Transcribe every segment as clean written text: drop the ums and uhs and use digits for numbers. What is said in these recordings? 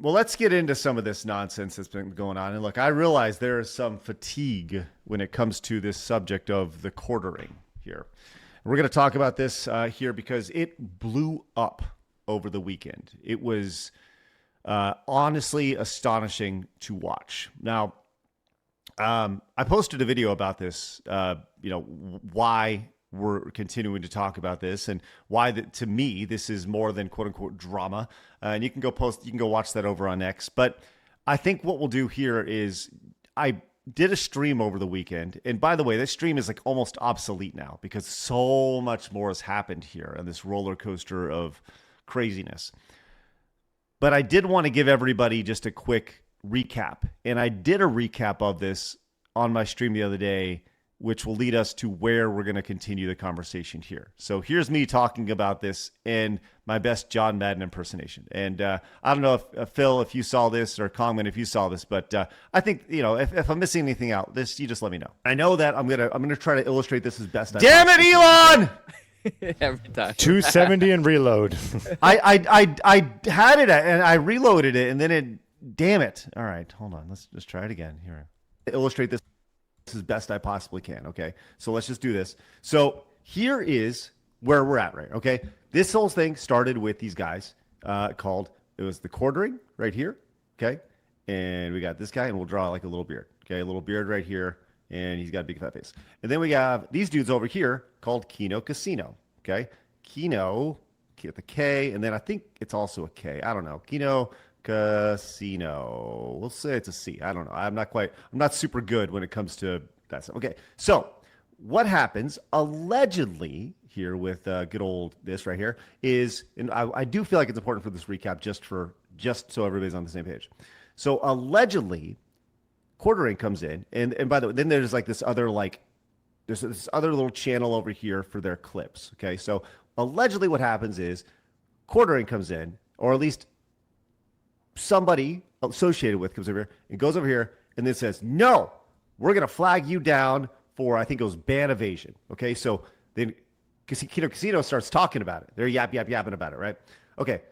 Well, let's get into some of this nonsense that's been going on. And look, I realize there is some fatigue when it comes to this subject of the quartering here. We're going to talk about this here because it blew up over the weekend. It was honestly astonishing to watch. Now, I posted a video about this, why we're continuing to talk about this and why to me, this is more than quote unquote drama. And you can go watch that over on X. But I think what we'll do here is I did a stream over the weekend. And by the way, this stream is like almost obsolete now because so much more has happened here on this roller coaster of craziness. But I did want to give everybody just a quick recap. And I did a recap of this on my stream the other day, which will lead us to where we're going to continue the conversation here. So here's me talking about this in my best John Madden impersonation. And I don't know if Phil, if you saw this, or Kongman, if you saw this, but I think, if I'm missing anything out, you just let me know. I know that I'm gonna try to illustrate this as best I can. Damn it, Elon! Every time. 270 and reload. I had it and I reloaded it and then damn it. All right, hold on. Let's just try it again here. Illustrate this as best I possibly can. Okay. So let's just do this. So here is where we're at, right? Okay. This whole thing started with these guys it was the quartering right here. Okay. And we got this guy and we'll draw like a little beard. Okay. A little beard right here. And he's got a big fat face. And then we have these dudes over here called Kino Casino. Okay. Kino, the K. And then I think it's also a K. I don't know. Kino Casino. We'll say it's a C. I don't know. I'm not super good when it comes to that stuff. Okay. So what happens allegedly here with good old this right here is, and I do feel like it's important for this recap just so everybody's on the same page. So allegedly quartering comes in and by the way, then there's like this other there's this other little channel over here for their clips. Okay. So allegedly what happens is quartering comes in, or at least somebody associated with comes over here and goes over here and then says, no, we're going to flag you down for, I think it was ban evasion. Okay. So then Kino Casino starts talking about it. They're yapping about it. Right. Okay.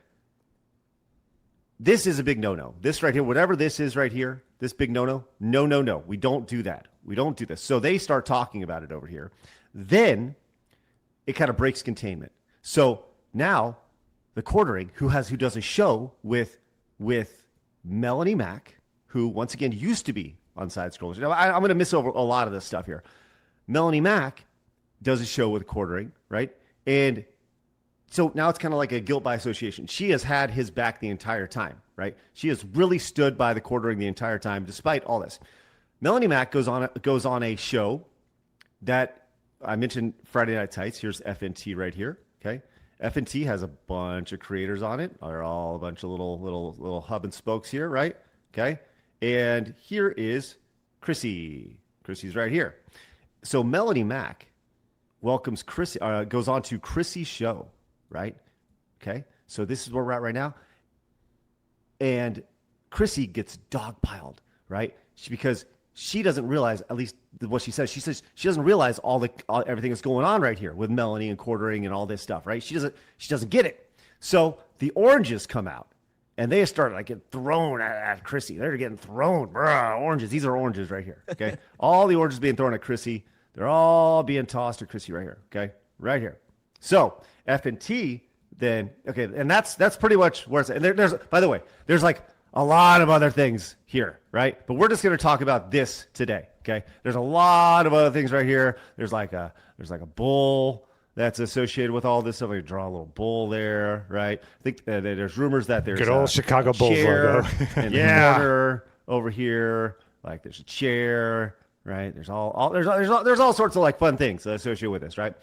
This is a big no-no. This right here, whatever this is right here, this big no-no, no. We don't do that. We don't do this. So they start talking about it over here. Then it kind of breaks containment. So now the quartering who does a show with Melanie Mac, who once again used to be on Side Scrollers. Now, I'm going to miss over a lot of this stuff here. Melanie Mac does a show with quartering, right? And so now it's kind of like a guilt by association. She has had his back the entire time, right? She has really stood by the quartering the entire time, despite all this. Melanie Mac goes on a show that I mentioned, Friday Night Tits. Here's FNT right here, okay? FNT has a bunch of creators on it. They're all a bunch of little hub and spokes here, right? Okay. And here is Chrissie. Chrissie's right here. So Melanie Mac welcomes Chrissie, goes on to Chrissie's show, right? Okay. So this is where we're at right now. And Chrissie gets dogpiled, right? Because she doesn't realize, at least what she says she doesn't realize everything that's going on right here with Melanie and quartering and all this stuff, right? She doesn't get it. So the oranges come out and they start like getting thrown at Chrissie. They're getting thrown, oranges. These are oranges right here, okay? All the oranges being thrown at Chrissie. They're all being tossed at Chrissie right here, okay? Right here. So F&T then, okay, and that's pretty much where it's at. And there's, by the way, there's like a lot of other things here, right? But we're just going to talk about this today, okay? There's a lot of other things right here. There's like a bull that's associated with all this stuff. We draw a little bull there, right? I think there's rumors that there's good old Chicago Bulls logo. In the corner over here, like there's a chair, right? There's all sorts of like fun things associated with this, right?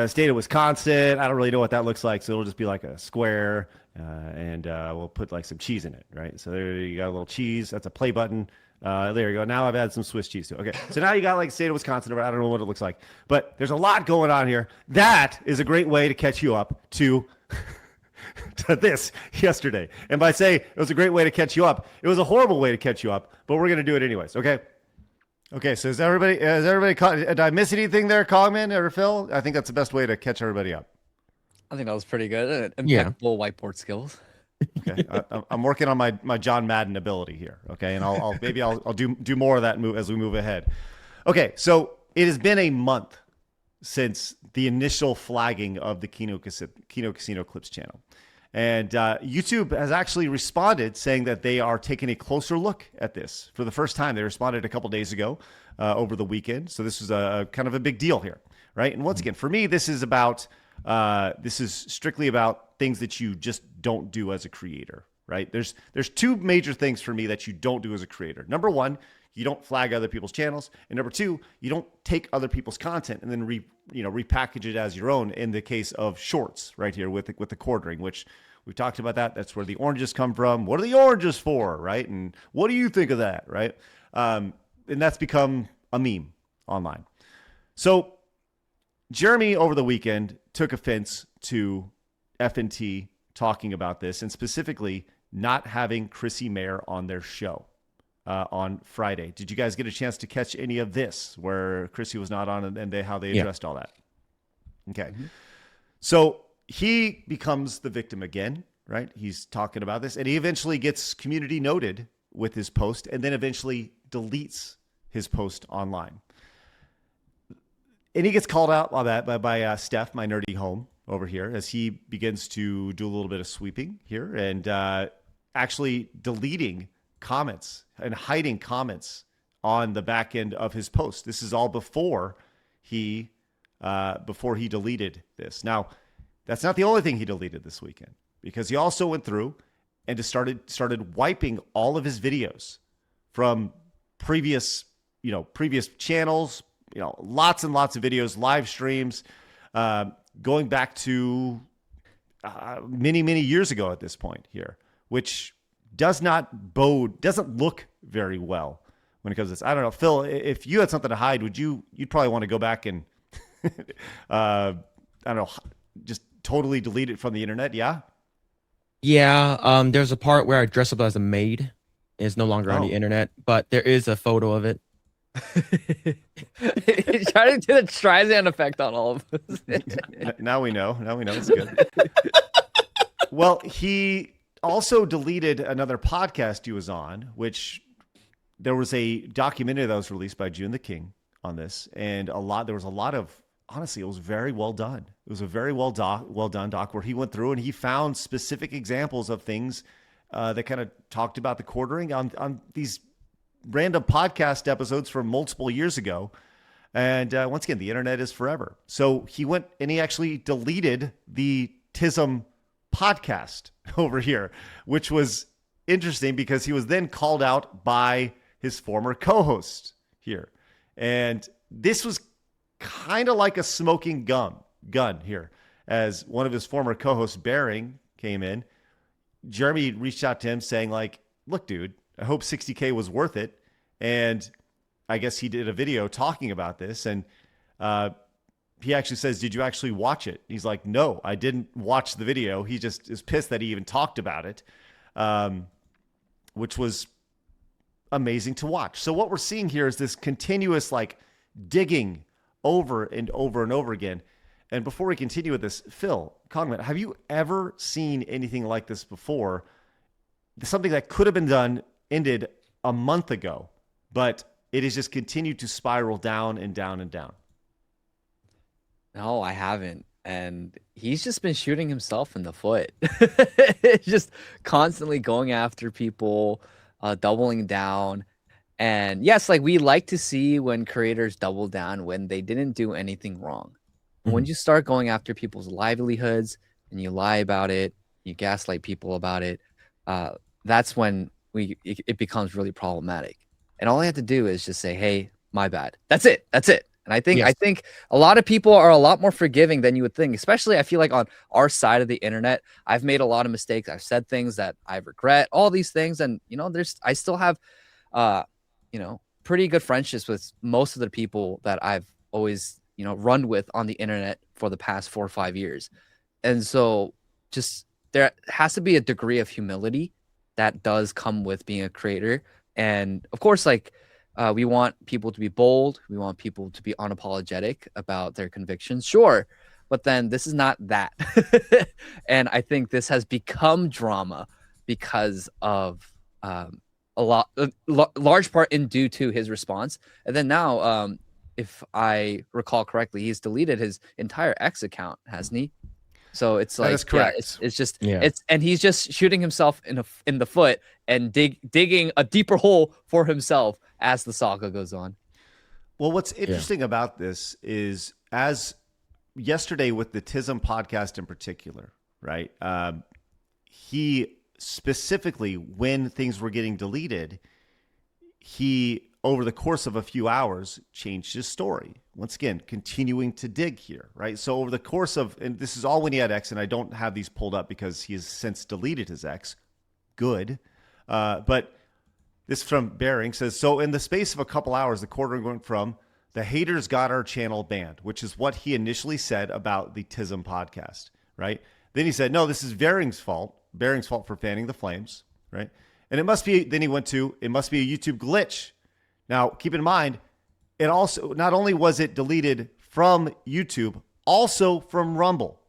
State of Wisconsin. I don't really know what that looks like, so it'll just be like a square. And we'll put like some cheese in it, right? So there you got a little cheese. That's a play button. There you go. Now I've added some Swiss cheese to it. Okay, so now you got like state of Wisconsin. I don't know what it looks like, but there's a lot going on here. That is a great way to catch you up to this yesterday. And by say it was a great way to catch you up, it was a horrible way to catch you up, but we're going to do it anyways, okay? Okay, so is everybody caught? Did I miss anything there, Cogman or Phil? I think that's the best way to catch everybody up. I think that was pretty good. Impeccable whiteboard skills. Okay, I'm working on my John Madden ability here. Okay, and I'll do more of that as we move ahead. Okay, so it has been a month since the initial flagging of the Kino Casino Clips channel. And YouTube has actually responded saying that they are taking a closer look at this for the first time. They responded a couple days ago over the weekend. So this is a kind of a big deal here, right? And once again, for me, this is strictly about things that you just don't do as a creator, right? There's two major things for me that you don't do as a creator. Number one, you don't flag other people's channels, and number two, you don't take other people's content and then repackage it as your own. In the case of shorts, right here with the quartering, which we've talked about that's where the oranges come from. What are the oranges for, right? And what do you think of that, right? And that's become a meme online. So Jeremy over the weekend took offense to F&T talking about this, and specifically not having Chrissy Mayr on their show on Friday. Did you guys get a chance to catch any of this where Chrissy was not on and how they addressed all that? Okay. Mm-hmm. So he becomes the victim again, right? He's talking about this, and he eventually gets community noted with his post and then eventually deletes his post online. And he gets called out on that by Steph, my nerdy home over here, as he begins to do a little bit of sweeping here and actually deleting comments and hiding comments on the back end of his post. This is all before he deleted this. Now, that's not the only thing he deleted this weekend, because he also went through and just started wiping all of his videos from previous channels, lots and lots of videos, live streams, going back to many years ago at this point here, which doesn't look very well when it comes to this. I don't know, Phil, if you had something to hide, you'd probably want to go back and I don't know, just totally delete it from the internet. Yeah. Yeah. There's a part where I dress up as a maid. It's no longer on the internet, but there is a photo of it. He's trying to do the Streisand effect on all of us. Now we know. It's good. Well, he also deleted another podcast he was on, which there was a documentary that was released by June the King on this, and there was a lot of, honestly, it was very well done. It was a very well done doc where he went through and he found specific examples of things that kind of talked about the quartering on these random podcast episodes from multiple years ago. And once again, the internet is forever. So he went and he actually deleted the Tism podcast over here, which was interesting because he was then called out by his former co-host here. And this was kind of like a smoking gun here, as one of his former co-hosts, Bearing, came in. Jeremy reached out to him saying, like, look, dude, I hope 60K was worth it. And I guess he did a video talking about this. And he actually says, did you actually watch it? He's like, no, I didn't watch the video. He just is pissed that he even talked about it, which was amazing to watch. So what we're seeing here is this continuous digging over and over and over again. And before we continue with this, Phil, comment, have you ever seen anything like this before? Something that could have been ended a month ago, but it has just continued to spiral down and down and down. No, I haven't. And he's just been shooting himself in the foot. Just constantly going after people, doubling down. And yes, we like to see when creators double down when they didn't do anything wrong. Mm-hmm. When you start going after people's livelihoods and you lie about it, you gaslight people about it, that's when it becomes really problematic. And all I have to do is just say, hey, my bad. That's it. And I think a lot of people are a lot more forgiving than you would think, especially I feel like on our side of the internet. I've made a lot of mistakes. I've said things that I regret, all these things. And, I still have, pretty good friendships with most of the people that I've always, run with on the internet for the past 4 or 5 years. And so just there has to be a degree of humility that does come with being a creator. And of course, we want people to be bold. We want people to be unapologetic about their convictions. Sure. But then this is not that. And I think this has become drama because of large part in due to his response. And then now, if I recall correctly, he's deleted his entire X account, hasn't he? So it's like, That is correct. It's just, Yeah. and he's just shooting himself in the foot and digging a deeper hole for himself as the saga goes on. Well, what's interesting about this is, as yesterday with the Tism podcast in particular, right? He specifically, when things were getting deleted, he, over the course of a few hours, changed his story. Once again, continuing to dig here, right? So over the course of, and this is all when he had X, and I don't have these pulled up because he has since deleted his X. Good. But this from Bering says, so in the space of a couple hours, the quarter went from the haters got our channel banned, which is what he initially said about the Tism podcast, right? Then he said, no, this is Bering's fault for fanning the flames, right? And it must be, then he went to, it must be a YouTube glitch. Now, keep in mind, it also, not only was it deleted from YouTube, also from Rumble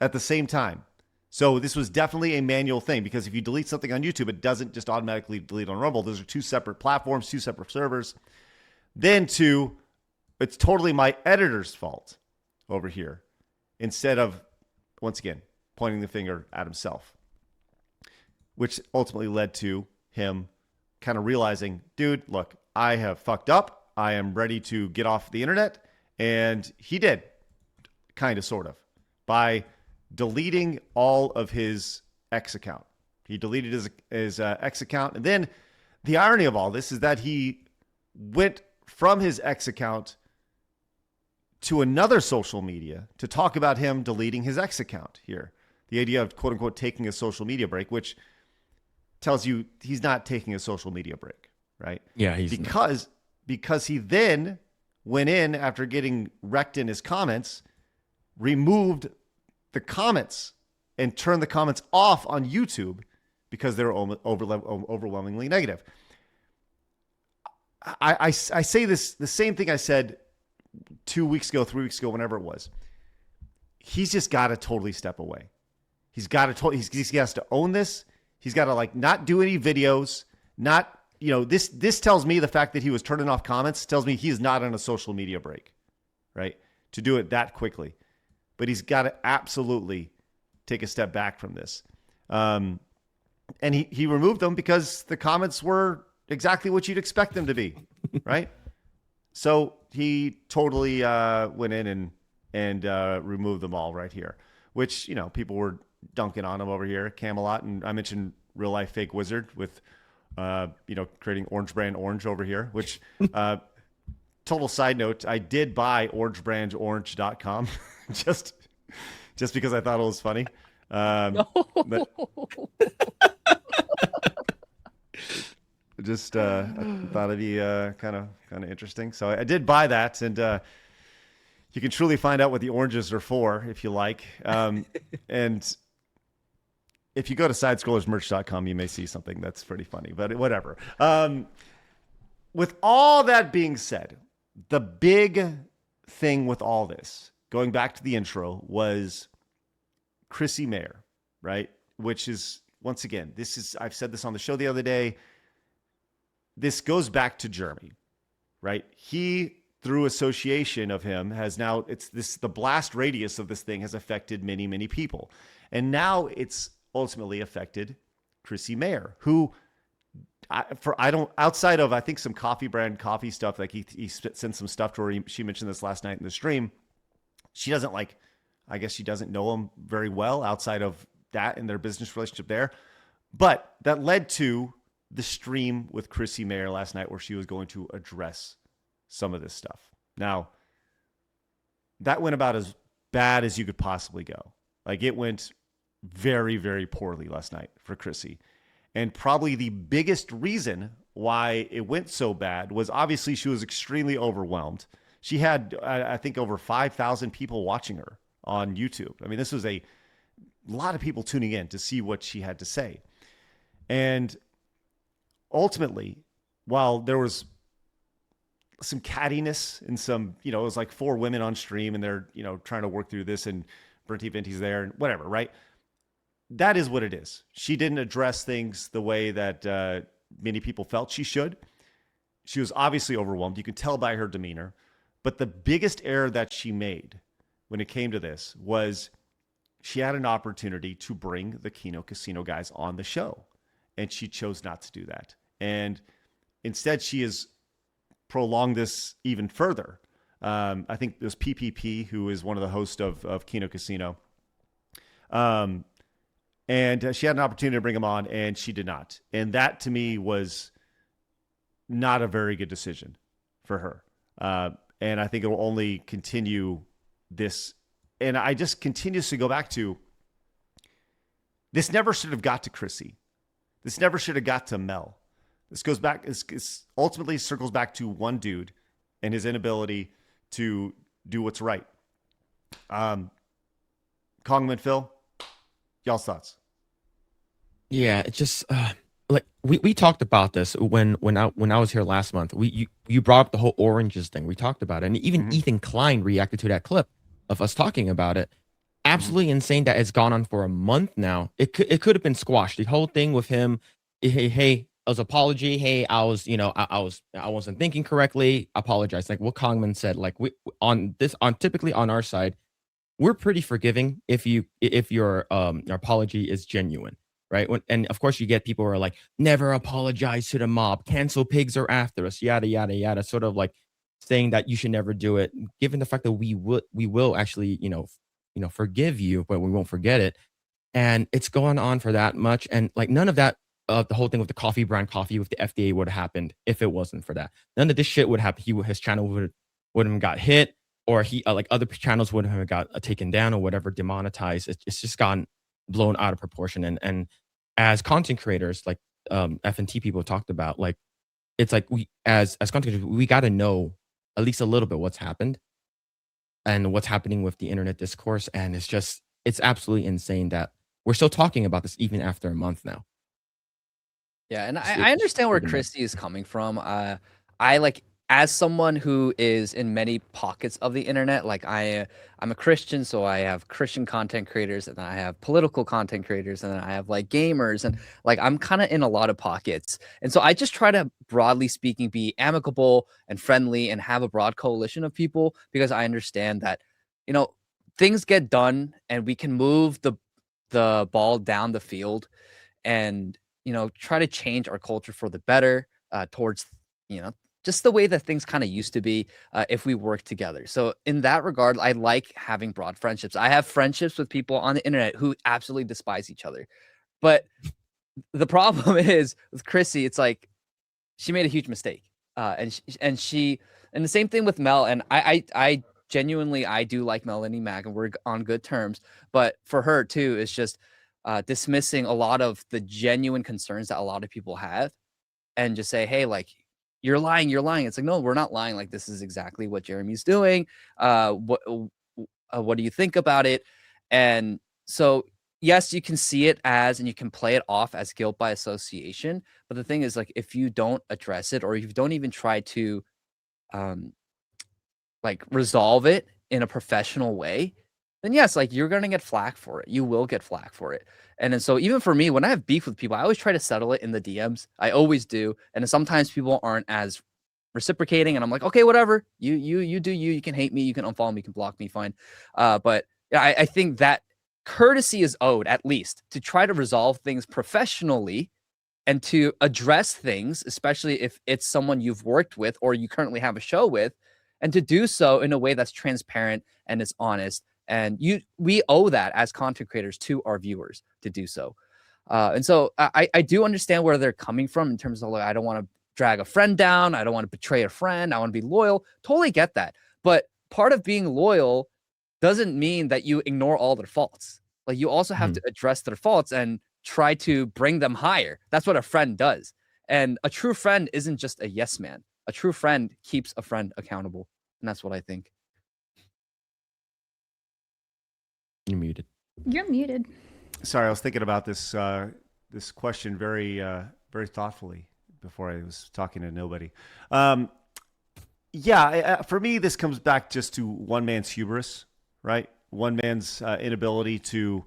at the same time. So this was definitely a manual thing, because if you delete something on YouTube, it doesn't just automatically delete on Rumble. Those are two separate platforms, two separate servers. Then it's totally my editor's fault over here, instead of, once again, pointing the finger at himself, which ultimately led to him kind of realizing, dude, look, I have fucked up. I am ready to get off the internet. And he did, kind of, sort of, by deleting all of his X account. He deleted his X account. And then the irony of all this is that he went from his X account to another social media to talk about him deleting his X account here. The idea of, quote unquote, taking a social media break, which tells you he's not taking a social media break, right? Yeah, he's because he then went in after getting wrecked in his comments, removed the comments and turned the comments off on YouTube because they're overwhelmingly negative. I say this, the same thing I said 2 weeks ago, 3 weeks ago, whenever it was. He's just got to totally step away. He has to own this. He's got to not do any videos, this tells me, the fact that he was turning off comments tells me he's not on a social media break, right? To do it that quickly. But he's got to absolutely take a step back from this. And he removed them because the comments were exactly what you'd expect them to be, right? So he totally went in and removed them all right here, which, people were dunking on him over here, Camelot. And I mentioned Real Life Fake Wizard with, creating Orange Brand Orange over here, which, total side note, I did buy orangebrandorange.com just because I thought it was funny. But just I thought it'd be kind of interesting. So I did buy that, and you can truly find out what the oranges are for if you like. And if you go to sidescrollersmerch.com, you may see something that's pretty funny, but whatever. With all that being said, the big thing with all this, going back to the intro, was Chrissy Mayr, right? Which is, once again, I've said this on the show the other day. This goes back to Jeremy, right? He, through association of him, has now, the blast radius of this thing has affected many, many people. And now it's ultimately affected Chrissy Mayr, who, outside of, I think, some coffee brand coffee stuff, like he sent some stuff to her. She mentioned this last night in the stream. She doesn't I guess she doesn't know him very well outside of that and their business relationship there. But that led to the stream with Chrissy Mayr last night, where she was going to address some of this stuff. Now, that went about as bad as you could possibly go. It went very, very poorly last night for Chrissy. And probably the biggest reason why it went so bad was, obviously, she was extremely overwhelmed. She had, I think, over 5,000 people watching her on YouTube. I mean, this was a lot of people tuning in to see what she had to say. And ultimately, while there was some cattiness and some, it was like 4 women on stream and they're, trying to work through this and Brinty Vinty's there and whatever, right? That is what it is. She didn't address things the way that many people felt she should. She was obviously overwhelmed. You could tell by her demeanor. But the biggest error that she made when it came to this was she had an opportunity to bring the Kino Casino guys on the show, and she chose not to do that. And instead, she has prolonged this even further. I think it was PPP, who is one of the hosts of Kino Casino. And she had an opportunity to bring him on, and she did not. And that, to me, was not a very good decision for her. And I think it will only continue this. And I just continues to go back to, this never should have got to Chrissy. This never should have got to Mel. This goes back, it's ultimately circles back to one dude and his inability to do what's right. Kongman, Phil, y'all's thoughts? Yeah, it's just like we talked about this when I was here last month. You brought up the whole oranges thing. We talked about it, and even Ethan Klein reacted to that clip of us talking about it. Absolutely insane that it's gone on for a month now. It could have been squashed. The whole thing with him, hey, as apology, hey, I wasn't thinking correctly. Apologize. Like what Kongman said. Like typically on our side, we're pretty forgiving if your apology is genuine. Right. And of course, you get people who are like, never apologize to the mob. Cancel pigs are after us. Yada, yada, yada. Sort of like saying that you should never do it. Given the fact that we will actually, forgive you, but we won't forget it. And it's going on for that much. And like none of that, the whole thing with the coffee brand coffee with the FDA would have happened if it wasn't for that. None of this shit would happen. His channel wouldn't have got hit, or like other channels wouldn't have got taken down or whatever, demonetized. It's just gotten blown out of proportion. And as content creators, like F&T people talked about, like it's like we as content creators, we got to know at least a little bit what's happened and what's happening with the internet discourse. And it's absolutely insane that we're still talking about this even after a month now. Yeah, and I understand where Chrissy is coming from. I like, as someone who is in many pockets of the internet, like I'm a Christian, so I have Christian content creators, and then I have political content creators, and then I have like gamers, and like I'm kind of in a lot of pockets. And so I just try to, broadly speaking, be amicable and friendly and have a broad coalition of people, because I understand that, things get done and we can move the ball down the field and, try to change our culture for the better, towards, just the way that things kind of used to be, if we work together. So in that regard, I like having broad friendships. I have friendships with people on the internet who absolutely despise each other. But the problem is with Chrissy, it's like she made a huge mistake. And the same thing with Mel. And I genuinely, I do like Melanie Mac, and we're on good terms. But for her too, it's just dismissing a lot of the genuine concerns that a lot of people have, and just say, hey, like, you're lying. It's like, no, we're not lying. Like, this is exactly what Jeremy's doing. What do you think about it? And so, yes, you can see it as, and you can play it off as guilt by association. But the thing is, like, if you don't address it, or if you don't even try to, like, resolve it in a professional way, then yes, like, you're going to get flack for it. You will get flack for it. And then so even for me, when I have beef with people, I always try to settle it in the DMs. I always do. And then sometimes people aren't as reciprocating, and I'm like, okay, whatever. You do you. You can hate me. You can unfollow me. You can block me. Fine. But yeah, I think that courtesy is owed, at least, to try to resolve things professionally and to address things, especially if it's someone you've worked with or you currently have a show with, and to do so in a way that's transparent and is honest. And we owe that as content creators to our viewers to do so. And so I do understand where they're coming from in terms of, like, I don't want to drag a friend down. I don't want to betray a friend. I want to be loyal. Totally get that. But part of being loyal doesn't mean that you ignore all their faults. Like, you also have to address their faults and try to bring them higher. That's what a friend does. And a true friend isn't just a yes man. A true friend keeps a friend accountable. And that's what I think. You're muted. You're muted. Sorry, I was thinking about this this question very very thoughtfully before I was talking to nobody. Yeah, for me, this comes back just to one man's hubris, right? One man's inability to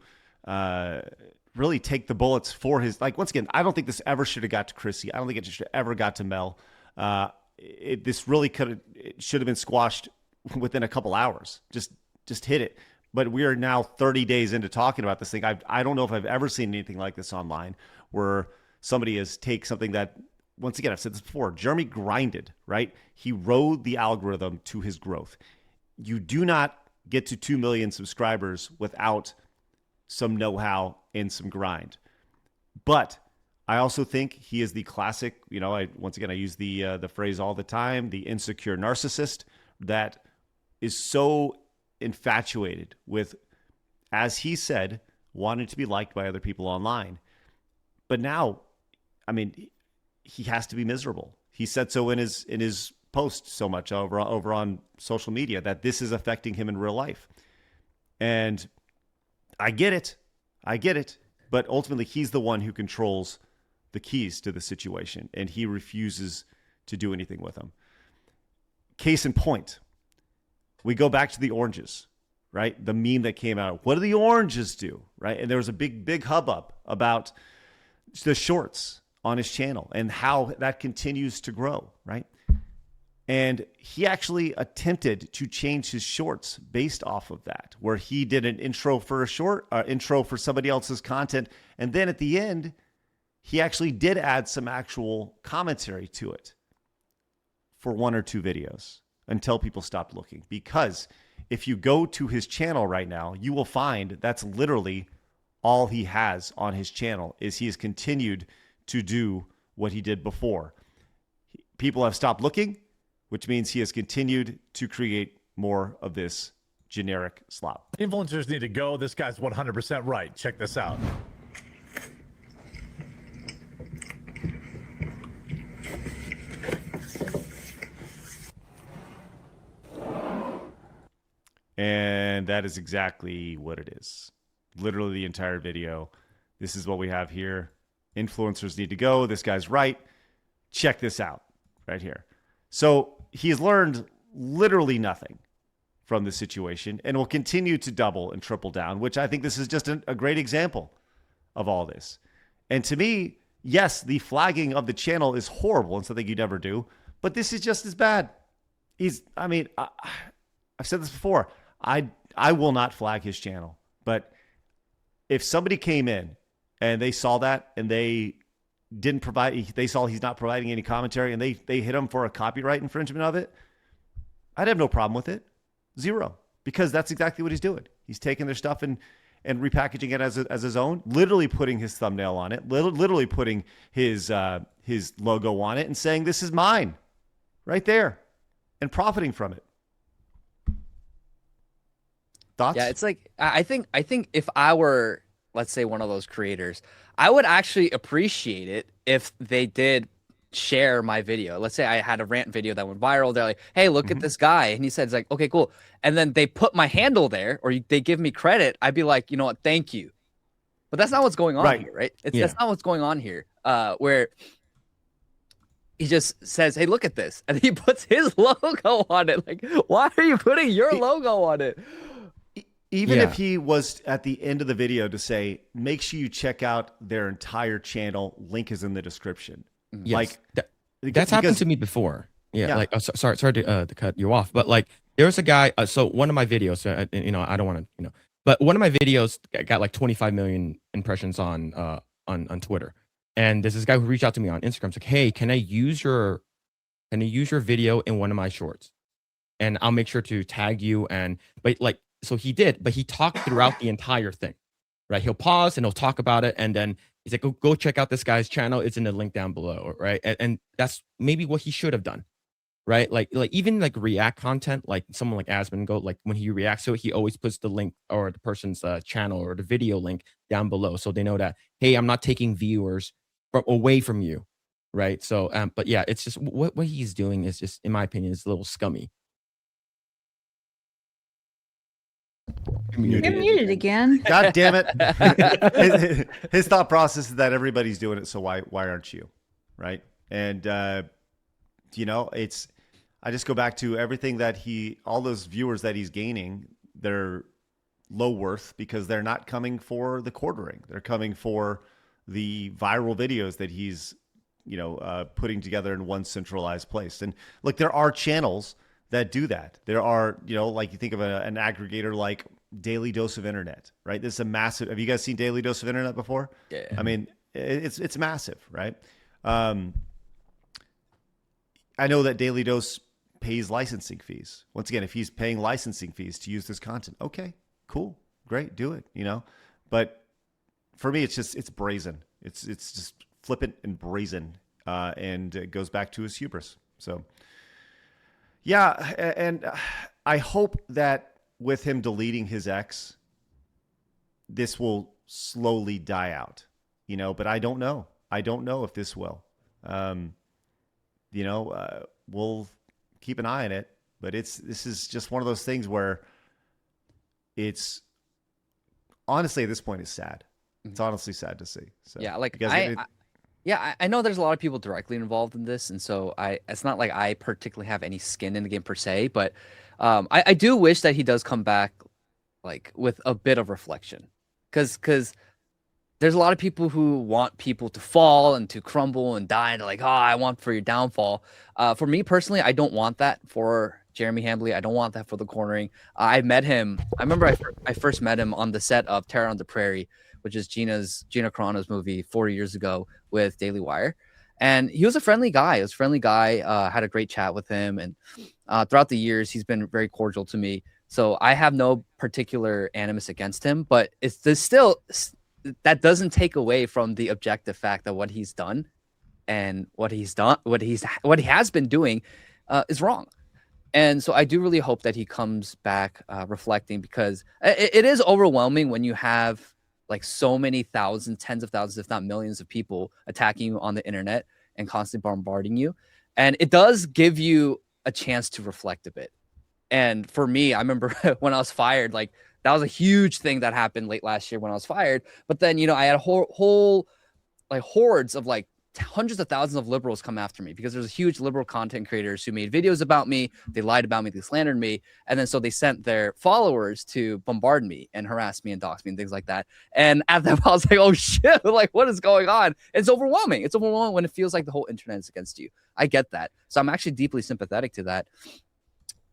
really take the bullets for his. Like, once again, I don't think this ever should have got to Chrissy. I don't think it should have ever got to Mel. This really should have been squashed within a couple hours. Just hit it. But we are now 30 days into talking about this thing. I don't know if I've ever seen anything like this online, where somebody has take something that, once again, I've said this before, Jeremy grinded, right? He rode the algorithm to his growth. You do not get to 2 million subscribers without some know-how and some grind. But I also think he is the classic, once again, I use the phrase all the time, the insecure narcissist that is so infatuated with, as he said, wanting to be liked by other people online. But now, I mean, he has to be miserable. He said so in his post so much over on social media that this is affecting him in real life. And I get it. But ultimately, he's the one who controls the keys to the situation, and he refuses to do anything with them. Case in point, we go back to the oranges, right? The meme that came out. What do the oranges do, right? And there was a big hubbub about the shorts on his channel and how that continues to grow, right? And he actually attempted to change his shorts based off of that, where he did an intro for a short, intro for somebody else's content. And then at the end, he actually did add some actual commentary to it for 1 or 2 videos until people stopped looking. Because if you go to his channel right now, you will find that's literally all he has on his channel is he has continued to do what he did before. People have stopped looking, which means he has continued to create more of this generic slop. Influencers need to go. This guy's 100% right. Check this out. And that is exactly what it is. Literally the entire video. This is what we have here. Influencers need to go. This guy's right. Check this out right here. So he has learned literally nothing from this situation and will continue to double and triple down, which I think this is just a great example of all this. And to me, yes, the flagging of the channel is horrible and something you never do, but this is just as bad. I've said this before. I will not flag his channel, but if somebody came in and they saw that and they saw he's not providing any commentary and they hit him for a copyright infringement of it, I'd have no problem with it. Zero. Because that's exactly what he's doing. He's taking their stuff and repackaging it as his own, literally putting his thumbnail on it, literally putting his logo on it and saying, this is mine right there, and profiting from it. Thoughts? Yeah, it's like I think if I were, let's say, one of those creators, I would actually appreciate it if they did share my video. Let's say I had a rant video that went viral. They're like, hey, look at this guy. And he said, it's like, okay, cool. And then they put my handle there or they give me credit. I'd be like, you know what? Thank you. But that's not what's going on here, right? That's not what's going on here. Where he just says, hey, look at this. And he puts his logo on it. Like, why are you putting your logo on it? Even if he was at the end of the video to say, make sure you check out their entire channel, link is in the description. Yes, like that's happened to me before. Yeah. Like, sorry to cut you off, but like there was a guy. So one of my videos, I don't want to, but one of my videos got like 25 million impressions on Twitter, and there's this guy who reached out to me on Instagram. It's like, hey, can I use your video in one of my shorts, and I'll make sure to tag you. So he did, but he talked throughout the entire thing, right? He'll pause and he'll talk about it, and then he's like, go check out this guy's channel. It's in the link down below, right? And that's maybe what he should have done, right? Like even like React content, like someone like Asmongoat, like when he reacts to it, he always puts the link or the person's channel or the video link down below, so they know that, hey, I'm not taking viewers away from you, right? So, but yeah, it's just what he's doing is just, in my opinion, is a little scummy. You're muted again. God damn it. His thought process is that everybody's doing it, so why aren't you? Right? And I just go back to everything that all those viewers that he's gaining, they're low worth because they're not coming for the quartering. They're coming for the viral videos that he's, putting together in one centralized place. And look, there are channels that do that. There are, like you think of an aggregator like Daily Dose of Internet, right? This is a massive. Have you guys seen Daily Dose of Internet before? Yeah. I mean, it's massive, right? I know that Daily Dose pays licensing fees. Once again, if he's paying licensing fees to use this content, okay, cool, great, do it, But for me, it's brazen. It's just flippant and brazen, and it goes back to his hubris. So, yeah, and I hope that with him deleting his ex, this will slowly die out, but I don't know. I don't know if this will. We'll keep an eye on it, but this is just one of those things where it's honestly at this point it's sad. It's honestly sad to see. So Yeah, like because I know there's a lot of people directly involved in this, and so it's not like I particularly have any skin in the game per se, but I do wish that he does come back like with a bit of reflection, because there's a lot of people who want people to fall and to crumble and die, and they're like, oh, I want for your downfall. For me personally, I don't want that for Jeremy Hambley. I don't want that for the cornering. I met him. I remember I first met him on the set of Terror on the Prairie, which is Gina Carano's movie 4 years ago with Daily Wire. And he was a friendly guy. Had a great chat with him. And throughout the years, he's been very cordial to me. So I have no particular animus against him, but that doesn't take away from the objective fact that what he's done and what he has been doing is wrong. And so I do really hope that he comes back reflecting, because it is overwhelming when you have like so many thousands, tens of thousands, if not millions of people attacking you on the internet and constantly bombarding you. And it does give you a chance to reflect a bit. And for me, I remember when I was fired, like that was a huge thing that happened late last year when I was fired. But then, I had a whole like hordes of like hundreds of thousands of liberals come after me, because there's huge liberal content creators who made videos about me. They lied about me. They slandered me. And then so they sent their followers to bombard me and harass me and dox me and things like that. And at that, I was like, oh shit, like what is going on? It's overwhelming. It's overwhelming when it feels like the whole internet is against you. I get that. So I'm actually deeply sympathetic to that.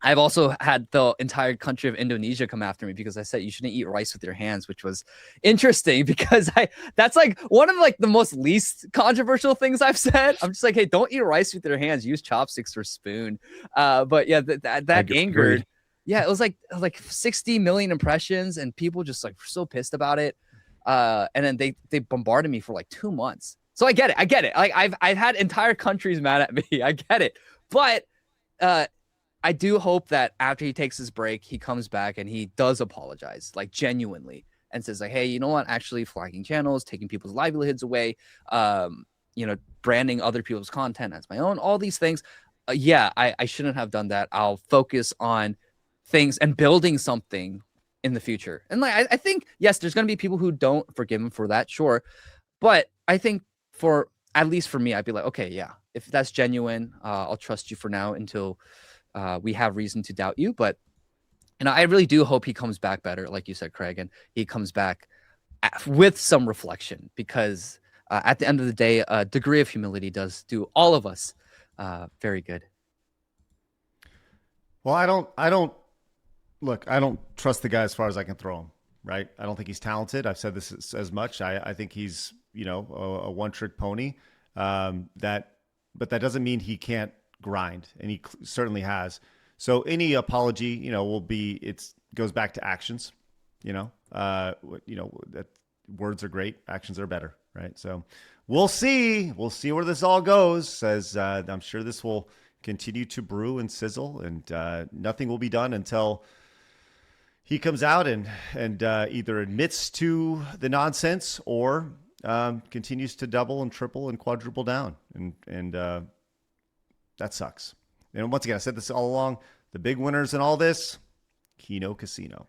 I've also had the entire country of Indonesia come after me because I said you shouldn't eat rice with your hands, which was interesting because that's like one of like the most least controversial things I've said. I'm just like, hey, don't eat rice with your hands. Use chopsticks or spoon. But yeah, that angered. Yeah, it was like 60 million impressions, and people just like were so pissed about it. And then they bombarded me for like 2 months. So I get it. Like I've had entire countries mad at me. I get it, but I do hope that after he takes his break, he comes back and he does apologize, like genuinely, and says like, hey, you know what? Actually flagging channels, taking people's livelihoods away, branding other people's content as my own, all these things. I shouldn't have done that. I'll focus on things and building something in the future. And like, I think, yes, there's going to be people who don't forgive him for that. Sure. But I think at least for me, I'd be like, okay, yeah, if that's genuine, I'll trust you for now until we have reason to doubt you. But I really do hope he comes back better, like you said, Craig, and he comes back with some reflection, because at the end of the day, a degree of humility does do all of us very good. Well, I don't trust the guy as far as I can throw him, right? I don't think he's talented. I've said this as much. I think he's, a one-trick pony. But that doesn't mean he can't grind, and he certainly has. So any apology, goes back to actions. That words are great, actions are better, right? So we'll see where this all goes. As I'm sure this will continue to brew and sizzle, and nothing will be done until he comes out and either admits to the nonsense or continues to double and triple and quadruple down, and that sucks. And once again, I said this all along, the big winners in all this, Kino Casino.